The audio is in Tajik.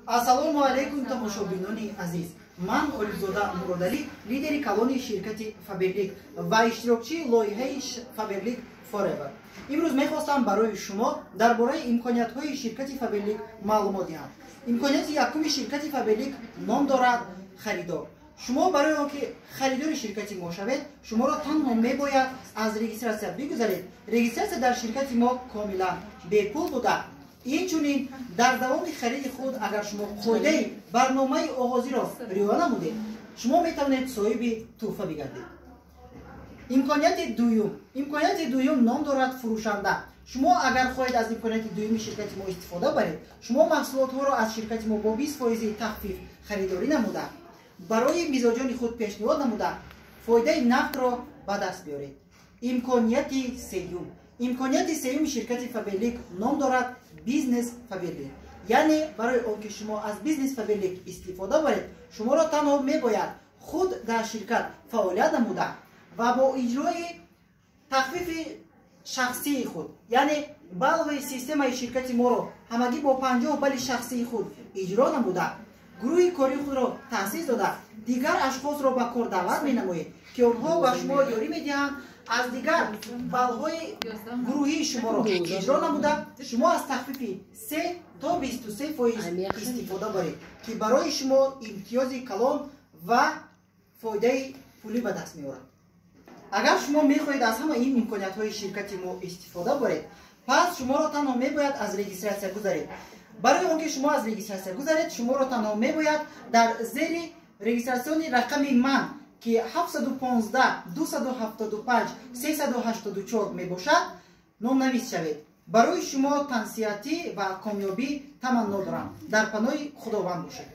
ассалому алайкум тамошобинони азиз. Ман Олифзода Муродали, лидери колонии ширкати Faberlic ва иштирокчии лоиҳаи Faberlic Forever. имрӯз мехостам барои шумо дар бораи имкониятҳои ширкати Faberlic маълумот диҳам. имконияти якуми ширкати Faberlic ном дорад харидор. шумо барои он ки харидори ширкати мо шавед, шуморо танҳо мебояд аз регистратсия бигузаред. Регистратсия дар ширкати мо комилан бепул буда. инчунин дар давоми хариди худ агар шумо қоидаи барномаи оғозиро риоя намудед, шумо метавонед соҳиби тӯҳфа бигардед. имконияти дуюм ном дорад фурӯшанда. шумо агар хоҳед аз имконияти дуюми ширкати мо истифода баред, шумо маҳсулотҳоро аз ширкати мо бо 20% тахфиф харидорӣ намуда, барои мизоҷони худ пешниҳод намуда, фоидаи нақдро ба даст биёред. имконияти сеюми ширкати Faberlic ном дорад бизнес Faberlic. яъне барои он ки шумо аз бизнес Faberlic истифода баред, шуморо танҳо мебояд худ дар ширкат фаъолият намуда ва бо иҷрои тахфифи шахсии худ, яъне балғи системаи ширкати моро ҳамагӣ бо 50 бали шахсии худ иҷро намуда, гурӯҳи кори худро таъсис дода, дигар ашхосро ба кор даъват менамоед ки онҳо ба шумо ёрӣ медиҳанд аз дигар балҳои гурӯҳии шуморо иҷро намуда, шумо аз тахфифи 3 то 23% истифода баред ки барои шумо имтиёзи калон ва фоидаи пулӣ ба даст меорад. агар шумо мехоҳед аз ҳама ин имкониятҳои ширкати мо истифода баред, пас шуморо танҳо мебояд аз регистратсия гузаред. барои он ки шумо аз регистратсия гузаред, шуморо танҳо мебояд дар зери регистратсиони рақами ман ки 715 275 384 мебошад номнавис шавед. барои шумо тансиятӣ ва комёбӣ таманно дорам. дар паноҳи худованд бошед.